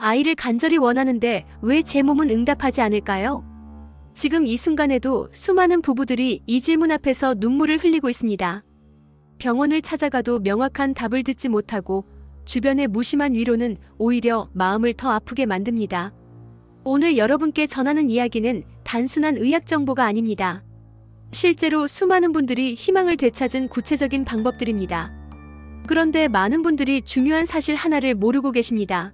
아이를 간절히 원하는데 왜 제 몸은 응답하지 않을까요? 지금 이 순간에도 수많은 부부들이 이 질문 앞에서 눈물을 흘리고 있습니다. 병원을 찾아가도 명확한 답을 듣지 못하고 주변의 무심한 위로는 오히려 마음을 더 아프게 만듭니다. 오늘 여러분께 전하는 이야기는 단순한 의학 정보가 아닙니다. 실제로 수많은 분들이 희망을 되찾은 구체적인 방법들입니다. 그런데 많은 분들이 중요한 사실 하나를 모르고 계십니다.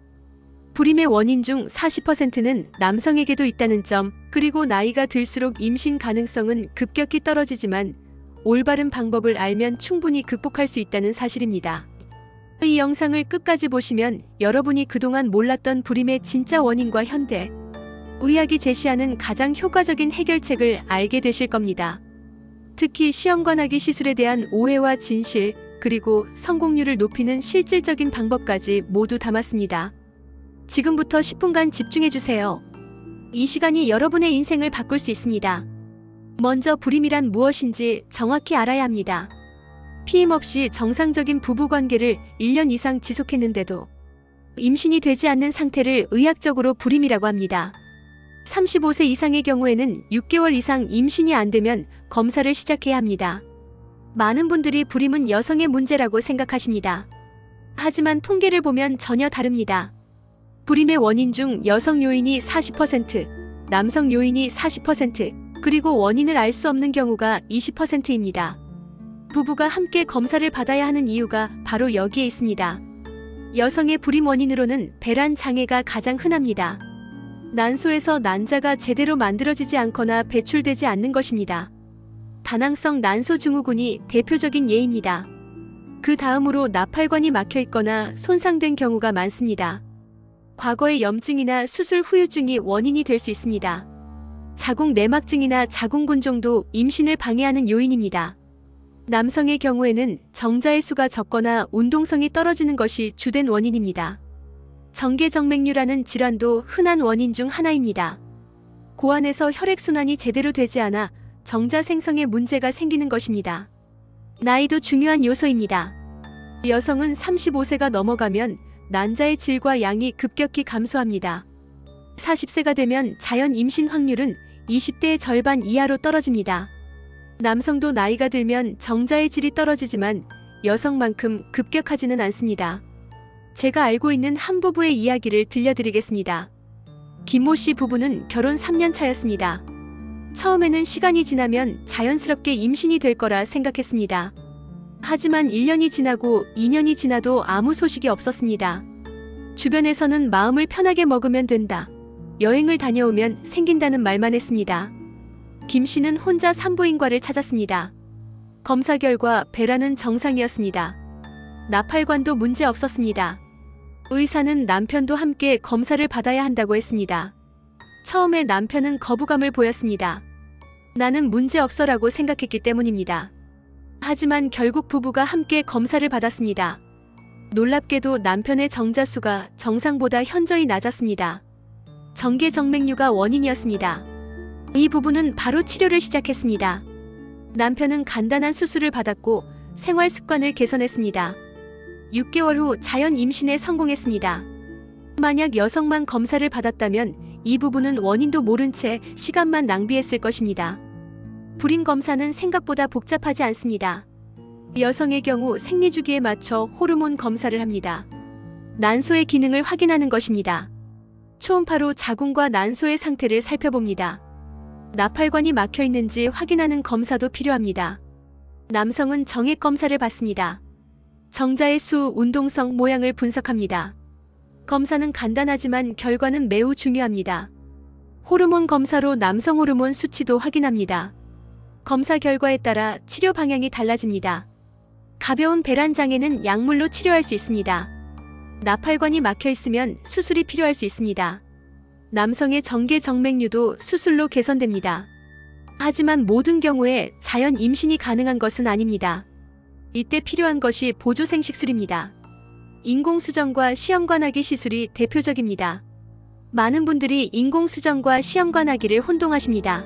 불임의 원인 중 40%는 남성에게도 있다는 점, 그리고 나이가 들수록 임신 가능성은 급격히 떨어지지만 올바른 방법을 알면 충분히 극복할 수 있다는 사실입니다. 이 영상을 끝까지 보시면 여러분이 그동안 몰랐던 불임의 진짜 원인과 현대 의학이 제시하는 가장 효과적인 해결책을 알게 되실 겁니다. 특히 시험관하기 시술에 대한 오해와 진실, 그리고 성공률을 높이는 실질적인 방법까지 모두 담았습니다. 지금부터 10분간 집중해주세요. 이 시간이 여러분의 인생을 바꿀 수 있습니다. 먼저 불임이란 무엇인지 정확히 알아야 합니다. 피임 없이 정상적인 부부관계를 1년 이상 지속했는데도 임신이 되지 않는 상태를 의학적으로 불임이라고 합니다. 35세 이상의 경우에는 6개월 이상 임신이 안 되면 검사를 시작해야 합니다. 많은 분들이 불임은 여성의 문제라고 생각하십니다. 하지만 통계를 보면 전혀 다릅니다. 불임의 원인 중 여성 요인이 40%, 남성 요인이 40%, 그리고 원인을 알 수 없는 경우가 20%입니다. 부부가 함께 검사를 받아야 하는 이유가 바로 여기에 있습니다. 여성의 불임 원인으로는 배란 장애가 가장 흔합니다. 난소에서 난자가 제대로 만들어지지 않거나 배출되지 않는 것입니다. 다낭성 난소 증후군이 대표적인 예입니다. 그 다음으로 나팔관이 막혀 있거나 손상된 경우가 많습니다. 과거의 염증이나 수술 후유증이 원인이 될 수 있습니다. 자궁 내막증이나 자궁근종도 임신을 방해하는 요인입니다. 남성의 경우에는 정자의 수가 적거나 운동성이 떨어지는 것이 주된 원인입니다. 정계정맥류라는 질환도 흔한 원인 중 하나입니다. 고안에서 혈액순환이 제대로 되지 않아 정자 생성에 문제가 생기는 것입니다. 나이도 중요한 요소입니다. 여성은 35세가 넘어가면 난자의 질과 양이 급격히 감소합니다. 40세가 되면 자연 임신 확률은 20대의 절반 이하로 떨어집니다. 남성도 나이가 들면 정자의 질이 떨어지지만 여성만큼 급격하지는 않습니다. 제가 알고 있는 한 부부의 이야기를 들려드리겠습니다. 김모 씨 부부는 결혼 3년 차였습니다. 처음에는 시간이 지나면 자연스럽게 임신이 될 거라 생각했습니다. 하지만 1년이 지나고 2년이 지나도 아무 소식이 없었습니다. 주변에서는 마음을 편하게 먹으면 된다, 여행을 다녀오면 생긴다는 말만 했습니다. 김 씨는 혼자 산부인과를 찾았습니다. 검사 결과 배란은 정상이었습니다. 나팔관도 문제 없었습니다. 의사는 남편도 함께 검사를 받아야 한다고 했습니다. 처음에 남편은 거부감을 보였습니다. 나는 문제 없어라고 생각했기 때문입니다. 하지만 결국 부부가 함께 검사를 받았습니다. 놀랍게도 남편의 정자수가 정상보다 현저히 낮았습니다. 정계정맥류가 원인이었습니다. 이 부부는 바로 치료를 시작했습니다. 남편은 간단한 수술을 받았고 생활 습관을 개선했습니다. 6개월 후 자연 임신에 성공했습니다. 만약 여성만 검사를 받았다면 이 부부는 원인도 모른 채 시간만 낭비했을 것입니다. 불임 검사는 생각보다 복잡하지 않습니다. 여성의 경우 생리주기에 맞춰 호르몬 검사를 합니다. 난소의 기능을 확인하는 것입니다. 초음파로 자궁과 난소의 상태를 살펴봅니다. 나팔관이 막혀 있는지 확인하는 검사도 필요합니다. 남성은 정액 검사를 받습니다. 정자의 수, 운동성, 모양을 분석합니다. 검사는 간단하지만 결과는 매우 중요합니다. 호르몬 검사로 남성 호르몬 수치도 확인합니다. 검사 결과에 따라 치료 방향이 달라집니다. 가벼운 배란 장애는 약물로 치료할 수 있습니다. 나팔관이 막혀 있으면 수술이 필요할 수 있습니다. 남성의 정계정맥류도 수술로 개선됩니다. 하지만 모든 경우에 자연 임신이 가능한 것은 아닙니다. 이때 필요한 것이 보조생식술입니다. 인공수정과 시험관하기 시술이 대표적입니다. 많은 분들이 인공수정과 시험관하기를 혼동하십니다.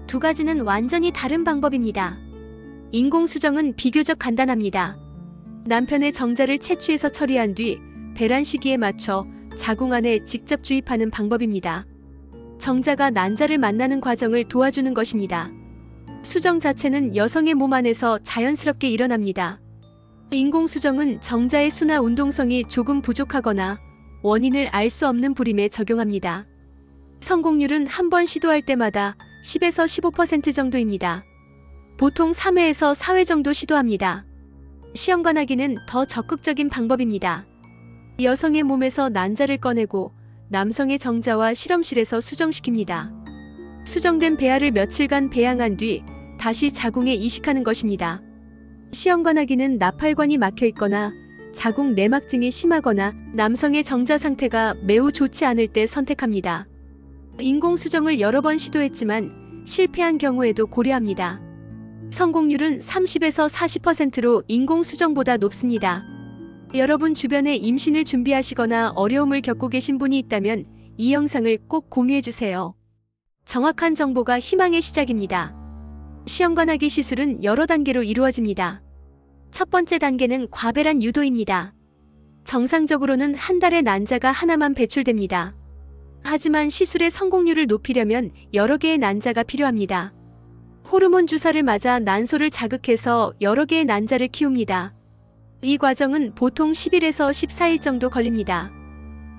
두 가지는 완전히 다른 방법입니다. 인공수정은 비교적 간단합니다. 남편의 정자를 채취해서 처리한 뒤 배란 시기에 맞춰 자궁 안에 직접 주입하는 방법입니다. 정자가 난자를 만나는 과정을 도와주는 것입니다. 수정 자체는 여성의 몸 안에서 자연스럽게 일어납니다. 인공수정은 정자의 수나 운동성이 조금 부족하거나 원인을 알 수 없는 불임에 적용합니다. 성공률은 한 번 시도할 때마다 10에서 15% 정도입니다. 보통 3회에서 4회 정도 시도합니다. 시험관하기는 더 적극적인 방법입니다. 여성의 몸에서 난자를 꺼내고 남성의 정자와 실험실에서 수정시킵니다. 수정된 배아를 며칠간 배양한 뒤 다시 자궁에 이식하는 것입니다. 시험관하기는 나팔관이 막혀 있거나 자궁 내막증이 심하거나 남성의 정자 상태가 매우 좋지 않을 때 선택합니다. 인공수정을 여러 번 시도했지만 실패한 경우에도 고려합니다. 성공률은 30에서 40%로 인공수정보다 높습니다. 여러분 주변에 임신을 준비하시거나 어려움을 겪고 계신 분이 있다면 이 영상을 꼭 공유해주세요. 정확한 정보가 희망의 시작입니다. 시험관하기 시술은 여러 단계로 이루어집니다. 첫 번째 단계는 과배란 유도입니다. 정상적으로는 한 달에 난자가 하나만 배출됩니다. 하지만 시술의 성공률을 높이려면 여러 개의 난자가 필요합니다. 호르몬 주사를 맞아 난소를 자극해서 여러 개의 난자를 키웁니다. 이 과정은 보통 10일에서 14일 정도 걸립니다.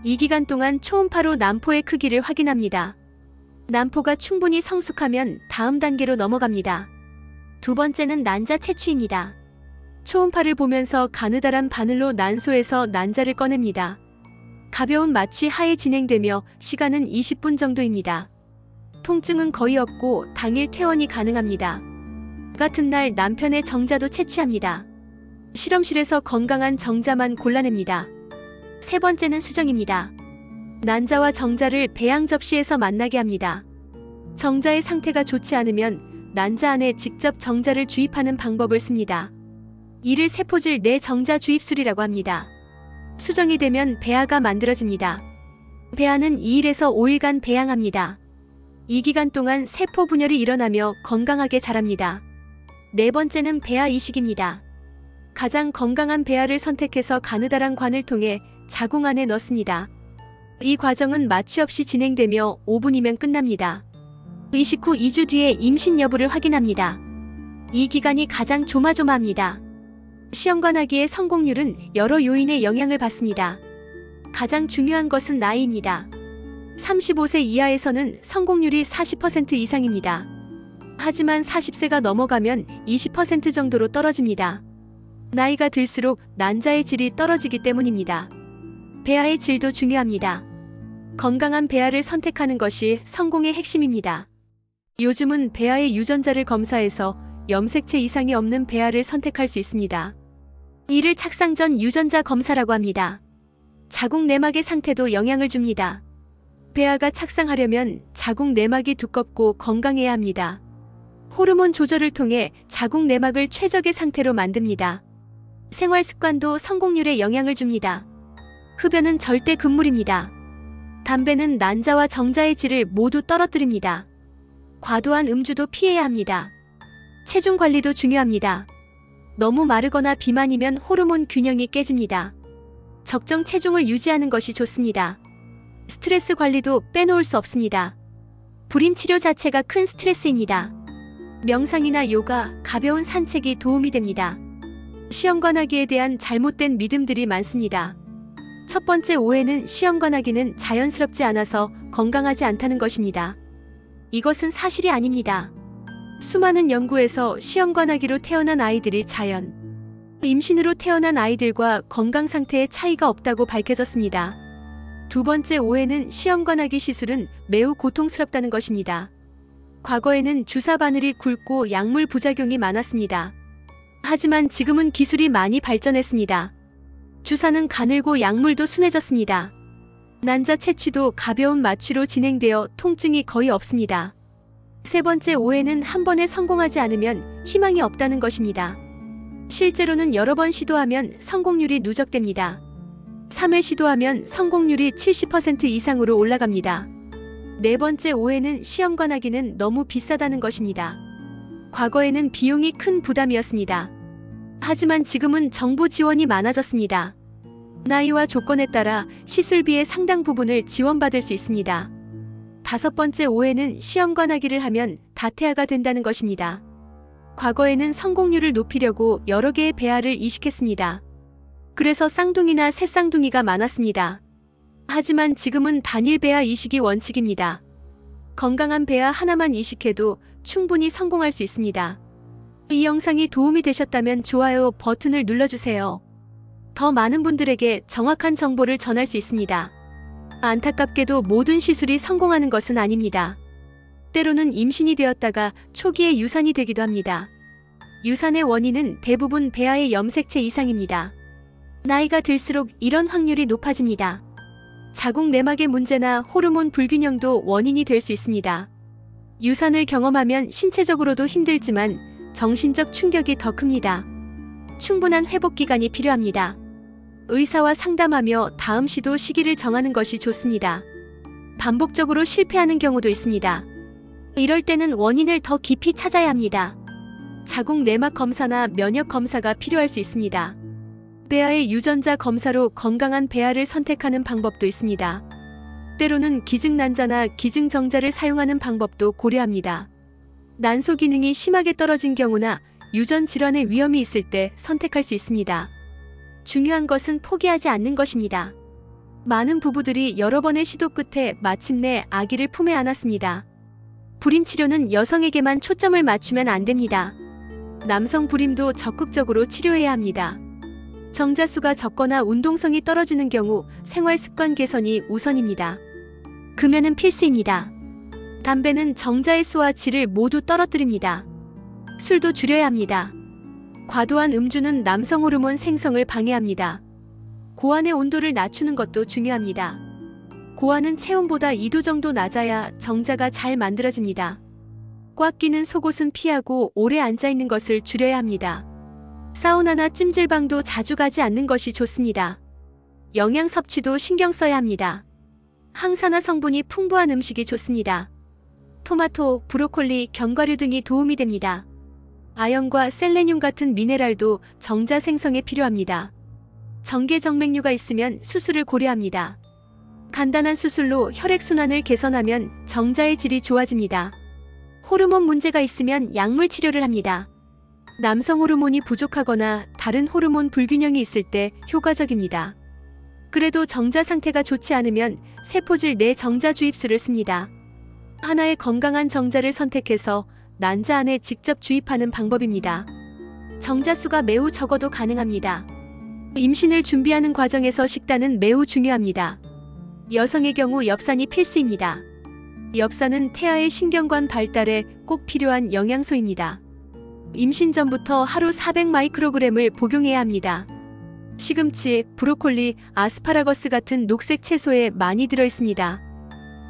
이 기간 동안 초음파로 난포의 크기를 확인합니다. 난포가 충분히 성숙하면 다음 단계로 넘어갑니다. 두 번째는 난자 채취입니다. 초음파를 보면서 가느다란 바늘로 난소에서 난자를 꺼냅니다. 가벼운 마취 하에 진행되며 시간은 20분 정도입니다. 통증은 거의 없고 당일 퇴원이 가능합니다. 같은 날 남편의 정자도 채취합니다. 실험실에서 건강한 정자만 골라냅니다. 세 번째는 수정입니다. 난자와 정자를 배양 접시에서 만나게 합니다. 정자의 상태가 좋지 않으면 난자 안에 직접 정자를 주입하는 방법을 씁니다. 이를 세포질 내 정자 주입술이라고 합니다. 수정이 되면 배아가 만들어집니다. 배아는 2일에서 5일간 배양합니다. 이 기간 동안 세포 분열이 일어나며 건강하게 자랍니다. 네 번째는 배아 이식입니다. 가장 건강한 배아를 선택해서 가느다란 관을 통해 자궁 안에 넣습니다. 이 과정은 마취 없이 진행되며 5분이면 끝납니다. 이식 후 2주 뒤에 임신 여부를 확인합니다. 이 기간이 가장 조마조마합니다. 시험관하기의 성공률은 여러 요인의 영향을 받습니다. 가장 중요한 것은 나이입니다. 35세 이하에서는 성공률이 40% 이상입니다. 하지만 40세가 넘어가면 20% 정도로 떨어집니다. 나이가 들수록 난자의 질이 떨어지기 때문입니다. 배아의 질도 중요합니다. 건강한 배아를 선택하는 것이 성공의 핵심입니다. 요즘은 배아의 유전자를 검사해서 염색체 이상이 없는 배아를 선택할 수 있습니다. 이를 착상 전 유전자 검사라고 합니다. 자궁 내막의 상태도 영향을 줍니다. 배아가 착상하려면 자궁 내막이 두껍고 건강해야 합니다. 호르몬 조절을 통해 자궁 내막을 최적의 상태로 만듭니다. 생활 습관도 성공률에 영향을 줍니다. 흡연은 절대 금물입니다. 담배는 난자와 정자의 질을 모두 떨어뜨립니다. 과도한 음주도 피해야 합니다. 체중 관리도 중요합니다. 너무 마르거나 비만이면 호르몬 균형이 깨집니다. 적정 체중을 유지하는 것이 좋습니다. 스트레스 관리도 빼놓을 수 없습니다. 불임 치료 자체가 큰 스트레스입니다. 명상이나 요가, 가벼운 산책이 도움이 됩니다. 시험관하기에 대한 잘못된 믿음들이 많습니다. 첫 번째 오해는 시험관하기는 자연스럽지 않아서 건강하지 않다는 것입니다. 이것은 사실이 아닙니다. 수많은 연구에서 시험관하기로 태어난 아이들이 자연, 임신으로 태어난 아이들과 건강 상태에 차이가 없다고 밝혀졌습니다. 두 번째 오해는 시험관하기 시술은 매우 고통스럽다는 것입니다. 과거에는 주사 바늘이 굵고 약물 부작용이 많았습니다. 하지만 지금은 기술이 많이 발전했습니다. 주사는 가늘고 약물도 순해졌습니다. 난자 채취도 가벼운 마취로 진행되어 통증이 거의 없습니다. 세 번째 오해는 한 번에 성공하지 않으면 희망이 없다는 것입니다. 실제로는 여러 번 시도하면 성공률이 누적됩니다. 3회 시도하면 성공률이 70% 이상으로 올라갑니다. 네 번째 오해는 시험관하기는 너무 비싸다는 것입니다. 과거에는 비용이 큰 부담이었습니다. 하지만 지금은 정부 지원이 많아졌습니다. 나이와 조건에 따라 시술비의 상당 부분을 지원받을 수 있습니다. 5번째 오해는 시험관하기를 하면 다태아가 된다는 것입니다. 과거에는 성공률을 높이려고 여러 개의 배아를 이식했습니다. 그래서 쌍둥이나 새쌍둥이가 많았습니다. 하지만 지금은 단일 배아 이식이 원칙입니다. 건강한 배아 하나만 이식해도 충분히 성공할 수 있습니다. 이 영상이 도움이 되셨다면 좋아요 버튼을 눌러주세요. 더 많은 분들에게 정확한 정보를 전할 수 있습니다. 안타깝게도 모든 시술이 성공하는 것은 아닙니다. 때로는 임신이 되었다가 초기에 유산이 되기도 합니다. 유산의 원인은 대부분 배아의 염색체 이상입니다. 나이가 들수록 이런 확률이 높아집니다. 자궁 내막의 문제나 호르몬 불균형도 원인이 될 수 있습니다. 유산을 경험하면 신체적으로도 힘들지만 정신적 충격이 더 큽니다. 충분한 회복 기간이 필요합니다. 의사와 상담하며 다음 시도 시기를 정하는 것이 좋습니다. 반복적으로 실패하는 경우도 있습니다. 이럴 때는 원인을 더 깊이 찾아야 합니다. 자궁 내막 검사나 면역 검사가 필요할 수 있습니다. 배아의 유전자 검사로 건강한 배아를 선택하는 방법도 있습니다. 때로는 기증난자나 기증정자를 사용하는 방법도 고려합니다. 난소 기능이 심하게 떨어진 경우나 유전 질환의 위험이 있을 때 선택할 수 있습니다. 중요한 것은 포기하지 않는 것입니다. 많은 부부들이 여러 번의 시도 끝에 마침내 아기를 품에 안았습니다. 불임 치료는 여성에게만 초점을 맞추면 안 됩니다. 남성 불임도 적극적으로 치료해야 합니다. 정자수가 적거나 운동성이 떨어지는 경우 생활 습관 개선이 우선입니다. 금연은 필수입니다. 담배는 정자의 수와 질을 모두 떨어뜨립니다. 술도 줄여야 합니다. 과도한 음주는 남성 호르몬 생성을 방해합니다. 고환의 온도를 낮추는 것도 중요합니다. 고환은 체온보다 2도 정도 낮아야 정자가 잘 만들어집니다. 꽉 끼는 속옷은 피하고 오래 앉아있는 것을 줄여야 합니다. 사우나나 찜질방도 자주 가지 않는 것이 좋습니다. 영양 섭취도 신경 써야 합니다. 항산화 성분이 풍부한 음식이 좋습니다. 토마토, 브로콜리, 견과류 등이 도움이 됩니다. 아연과 셀레늄 같은 미네랄도 정자 생성에 필요합니다. 정계정맥류가 있으면 수술을 고려합니다. 간단한 수술로 혈액순환을 개선하면 정자의 질이 좋아집니다. 호르몬 문제가 있으면 약물 치료를 합니다. 남성 호르몬이 부족하거나 다른 호르몬 불균형이 있을 때 효과적입니다. 그래도 정자 상태가 좋지 않으면 세포질 내 정자 주입술을 씁니다. 하나의 건강한 정자를 선택해서 난자 안에 직접 주입하는 방법입니다. 정자수가 매우 적어도 가능합니다. 임신을 준비하는 과정에서 식단은 매우 중요합니다. 여성의 경우 엽산이 필수입니다. 엽산은 태아의 신경관 발달에 꼭 필요한 영양소입니다. 임신 전부터 하루 400마이크로그램을 복용해야 합니다. 시금치, 브로콜리, 아스파라거스 같은 녹색 채소에 많이 들어있습니다.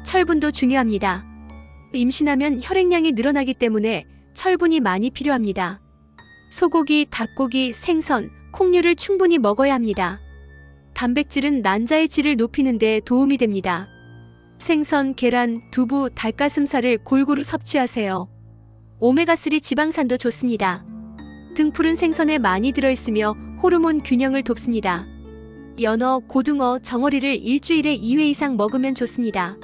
철분도 중요합니다. 임신하면 혈액량이 늘어나기 때문에 철분이 많이 필요합니다. 소고기, 닭고기, 생선, 콩류를 충분히 먹어야 합니다. 단백질은 난자의 질을 높이는 데 도움이 됩니다. 생선, 계란, 두부, 닭가슴살을 골고루 섭취하세요. 오메가3 지방산도 좋습니다. 등푸른 생선에 많이 들어있으며 호르몬 균형을 돕습니다. 연어, 고등어, 정어리를 일주일에 2회 이상 먹으면 좋습니다.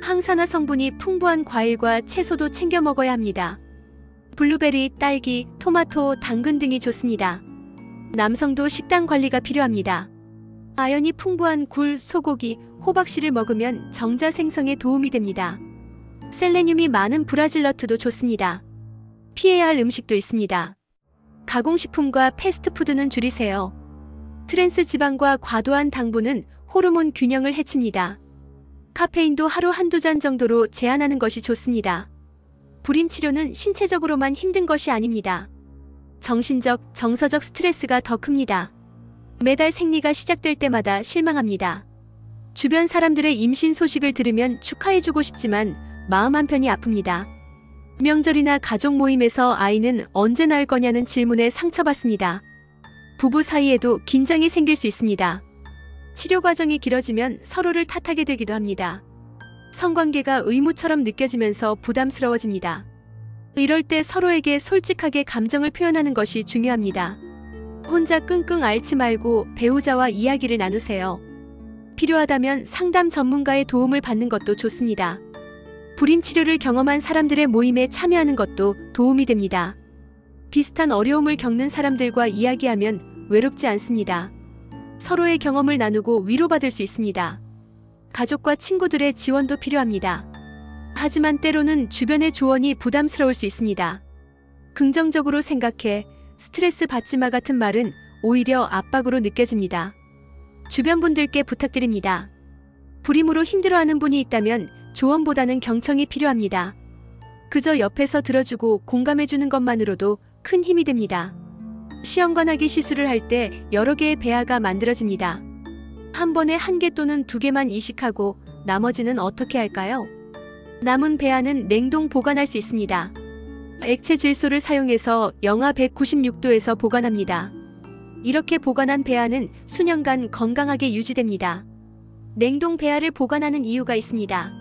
항산화 성분이 풍부한 과일과 채소도 챙겨 먹어야 합니다. 블루베리, 딸기, 토마토, 당근 등이 좋습니다. 남성도 식단 관리가 필요합니다. 아연이 풍부한 굴, 소고기, 호박씨를 먹으면 정자 생성에 도움이 됩니다. 셀레늄이 많은 브라질 너트도 좋습니다. 피해야 할 음식도 있습니다. 가공식품과 패스트푸드는 줄이세요. 트랜스 지방과 과도한 당분은 호르몬 균형을 해칩니다. 카페인도 하루 한두 잔 정도로 제한하는 것이 좋습니다. 불임 치료는 신체적으로만 힘든 것이 아닙니다. 정신적, 정서적 스트레스가 더 큽니다. 매달 생리가 시작될 때마다 실망합니다. 주변 사람들의 임신 소식을 들으면 축하해주고 싶지만 마음 한편이 아픕니다. 명절이나 가족 모임에서 아이는 언제 낳을 거냐는 질문에 상처받습니다. 부부 사이에도 긴장이 생길 수 있습니다. 치료 과정이 길어지면 서로를 탓하게 되기도 합니다. 성관계가 의무처럼 느껴지면서 부담스러워집니다. 이럴 때 서로에게 솔직하게 감정을 표현하는 것이 중요합니다. 혼자 끙끙 앓지 말고 배우자와 이야기를 나누세요. 필요하다면 상담 전문가의 도움을 받는 것도 좋습니다. 불임 치료를 경험한 사람들의 모임에 참여하는 것도 도움이 됩니다. 비슷한 어려움을 겪는 사람들과 이야기하면 외롭지 않습니다. 서로의 경험을 나누고 위로받을 수 있습니다. 가족과 친구들의 지원도 필요합니다. 하지만 때로는 주변의 조언이 부담스러울 수 있습니다. 긍정적으로 생각해 스트레스 받지 마 같은 말은 오히려 압박으로 느껴집니다. 주변 분들께 부탁드립니다. 불임으로 힘들어하는 분이 있다면 조언보다는 경청이 필요합니다. 그저 옆에서 들어주고 공감해주는 것만으로도 큰 힘이 됩니다. 시험관하기 시술을 할 때 여러 개의 배아가 만들어집니다. 한 번에 1개 또는 2개만 이식하고 나머지는 어떻게 할까요? 남은 배아는 냉동 보관할 수 있습니다. 액체 질소를 사용해서 영하 196도에서 보관합니다. 이렇게 보관한 배아는 수년간 건강하게 유지됩니다. 냉동 배아를 보관하는 이유가 있습니다.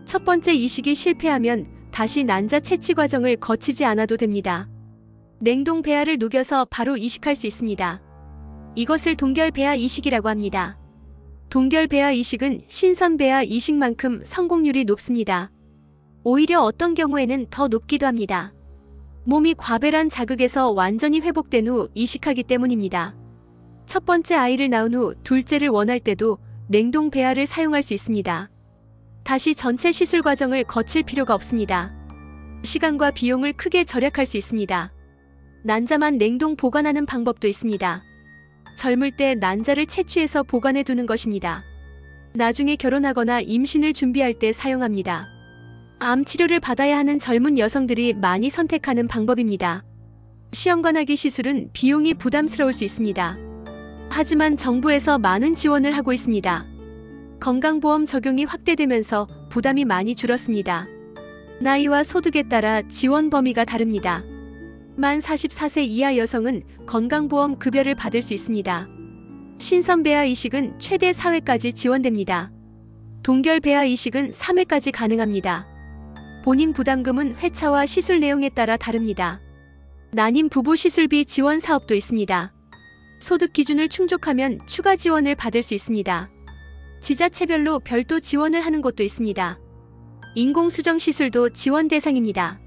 첫 번째 이식이 실패하면 다시 난자 채취 과정을 거치지 않아도 됩니다. 냉동 배아를 녹여서 바로 이식할 수 있습니다. 이것을 동결 배아 이식이라고 합니다. 동결 배아 이식은 신선 배아 이식만큼 성공률이 높습니다. 오히려 어떤 경우에는 더 높기도 합니다. 몸이 과배란 자극에서 완전히 회복된 후 이식하기 때문입니다. 첫 번째 아이를 낳은 후 둘째를 원할 때도 냉동 배아를 사용할 수 있습니다. 다시 전체 시술 과정을 거칠 필요가 없습니다. 시간과 비용을 크게 절약할 수 있습니다. 난자만 냉동 보관하는 방법도 있습니다. 젊을 때 난자를 채취해서 보관해 두는 것입니다. 나중에 결혼하거나 임신을 준비할 때 사용합니다. 암 치료를 받아야 하는 젊은 여성들이 많이 선택하는 방법입니다. 시험관하기 시술은 비용이 부담스러울 수 있습니다. 하지만 정부에서 많은 지원을 하고 있습니다. 건강보험 적용이 확대되면서 부담이 많이 줄었습니다. 나이와 소득에 따라 지원 범위가 다릅니다. 만 44세 이하 여성은 건강보험 급여를 받을 수 있습니다. 신선 배아 이식은 최대 4회까지 지원됩니다. 동결 배아 이식은 3회까지 가능합니다. 본인 부담금은 회차와 시술 내용에 따라 다릅니다. 난임 부부 시술비 지원 사업도 있습니다. 소득 기준을 충족하면 추가 지원을 받을 수 있습니다. 지자체별로 별도 지원을 하는 곳도 있습니다. 인공수정 시술도 지원 대상입니다.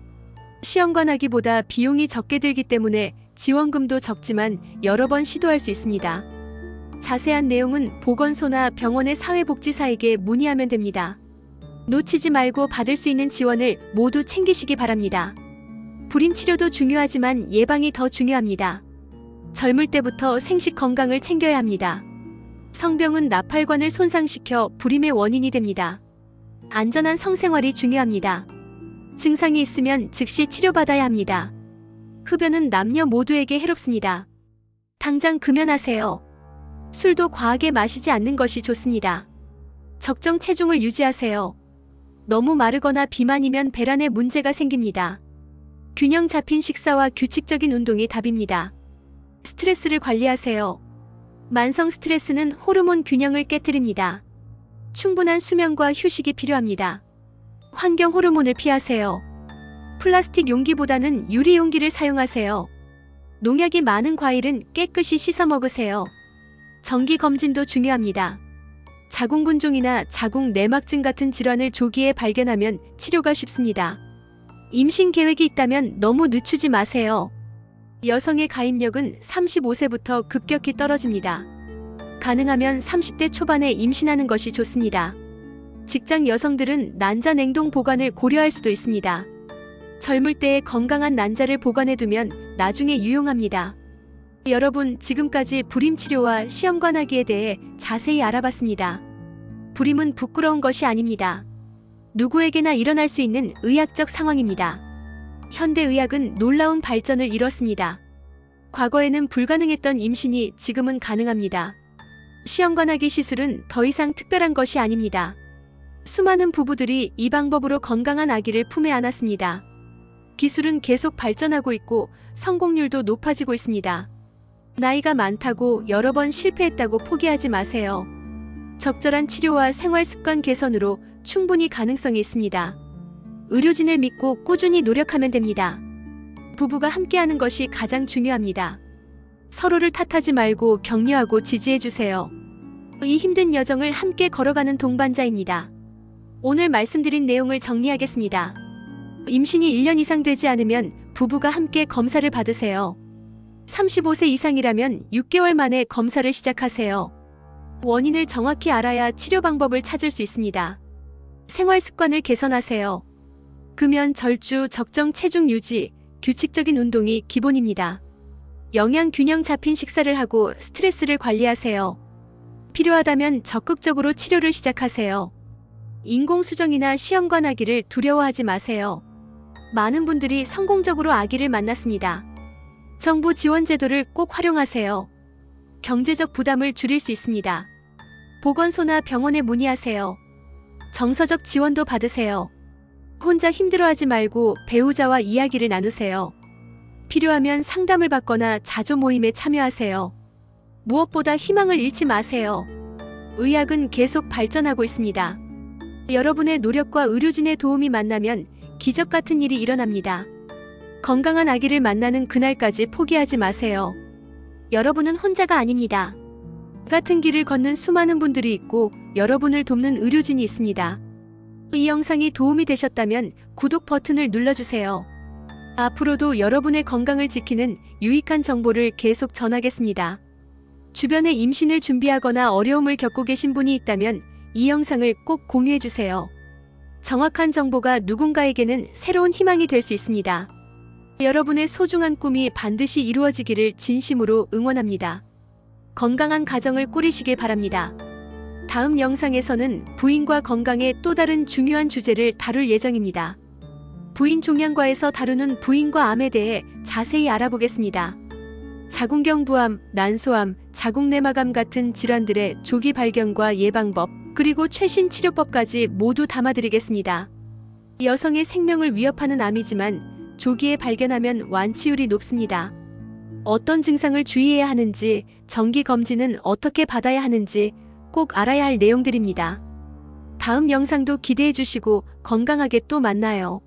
시험관하기보다 비용이 적게 들기 때문에 지원금도 적지만 여러 번 시도할 수 있습니다. 자세한 내용은 보건소나 병원의 사회복지사에게 문의하면 됩니다. 놓치지 말고 받을 수 있는 지원을 모두 챙기시기 바랍니다. 불임 치료도 중요하지만 예방이 더 중요합니다. 젊을 때부터 생식 건강을 챙겨야 합니다. 성병은 나팔관을 손상시켜 불임의 원인이 됩니다. 안전한 성생활이 중요합니다. 증상이 있으면 즉시 치료받아야 합니다. 흡연은 남녀 모두에게 해롭습니다. 당장 금연하세요. 술도 과하게 마시지 않는 것이 좋습니다. 적정 체중을 유지하세요. 너무 마르거나 비만이면 배란에 문제가 생깁니다. 균형 잡힌 식사와 규칙적인 운동이 답입니다. 스트레스를 관리하세요. 만성 스트레스는 호르몬 균형을 깨뜨립니다. 충분한 수면과 휴식이 필요합니다. 환경 호르몬을 피하세요. 플라스틱 용기보다는 유리 용기를 사용하세요. 농약이 많은 과일은 깨끗이 씻어 먹으세요. 정기 검진도 중요합니다. 자궁근종이나 자궁 내막증 같은 질환을 조기에 발견하면 치료가 쉽습니다. 임신 계획이 있다면 너무 늦추지 마세요. 여성의 가임력은 35세부터 급격히 떨어집니다. 가능하면 30대 초반에 임신하는 것이 좋습니다. 직장 여성들은 난자 냉동 보관을 고려할 수도 있습니다. 젊을 때에 건강한 난자를 보관해두면 나중에 유용합니다. 여러분, 지금까지 불임 치료와 시험관하기에 대해 자세히 알아봤습니다. 불임은 부끄러운 것이 아닙니다. 누구에게나 일어날 수 있는 의학적 상황입니다. 현대의학은 놀라운 발전을 이뤘습니다. 과거에는 불가능했던 임신이 지금은 가능합니다. 시험관하기 시술은 더 이상 특별한 것이 아닙니다. 수많은 부부들이 이 방법으로 건강한 아기를 품에 안았습니다. 기술은 계속 발전하고 있고 성공률도 높아지고 있습니다. 나이가 많다고 여러 번 실패했다고 포기하지 마세요. 적절한 치료와 생활 습관 개선으로 충분히 가능성이 있습니다. 의료진을 믿고 꾸준히 노력하면 됩니다. 부부가 함께하는 것이 가장 중요합니다. 서로를 탓하지 말고 격려하고 지지해주세요. 이 힘든 여정을 함께 걸어가는 동반자입니다. 오늘 말씀드린 내용을 정리하겠습니다. 임신이 1년 이상 되지 않으면 부부가 함께 검사를 받으세요. 35세 이상이라면 6개월 만에 검사를 시작하세요. 원인을 정확히 알아야 치료 방법을 찾을 수 있습니다. 생활 습관을 개선하세요. 금연, 절주, 적정 체중 유지, 규칙적인 운동이 기본입니다. 영양 균형 잡힌 식사를 하고 스트레스를 관리하세요. 필요하다면 적극적으로 치료를 시작하세요. 인공수정이나 시험관 아기를 두려워하지 마세요. 많은 분들이 성공적으로 아기를 만났습니다. 정부 지원 제도를 꼭 활용하세요. 경제적 부담을 줄일 수 있습니다. 보건소나 병원에 문의하세요. 정서적 지원도 받으세요. 혼자 힘들어하지 말고 배우자와 이야기를 나누세요. 필요하면 상담을 받거나 자조 모임에 참여하세요. 무엇보다 희망을 잃지 마세요. 의학은 계속 발전하고 있습니다. 여러분의 노력과 의료진의 도움이 만나면 기적 같은 일이 일어납니다. 건강한 아기를 만나는 그날까지 포기하지 마세요. 여러분은 혼자가 아닙니다. 같은 길을 걷는 수많은 분들이 있고 여러분을 돕는 의료진이 있습니다. 이 영상이 도움이 되셨다면 구독 버튼을 눌러주세요. 앞으로도 여러분의 건강을 지키는 유익한 정보를 계속 전하겠습니다. 주변에 임신을 준비하거나 어려움을 겪고 계신 분이 있다면 이 영상을 꼭 공유해주세요. 정확한 정보가 누군가에게는 새로운 희망이 될 수 있습니다. 여러분의 소중한 꿈이 반드시 이루어지기를 진심으로 응원합니다. 건강한 가정을 꾸리시길 바랍니다. 다음 영상에서는 부인과 건강의 또 다른 중요한 주제를 다룰 예정입니다. 부인 종양과에서 다루는 부인과 암에 대해 자세히 알아보겠습니다. 자궁경부암, 난소암, 자궁내막암 같은 질환들의 조기 발견과 예방법, 그리고 최신 치료법까지 모두 담아드리겠습니다. 여성의 생명을 위협하는 암이지만 조기에 발견하면 완치율이 높습니다. 어떤 증상을 주의해야 하는지, 정기 검진은 어떻게 받아야 하는지 꼭 알아야 할 내용들입니다. 다음 영상도 기대해 주시고 건강하게 또 만나요.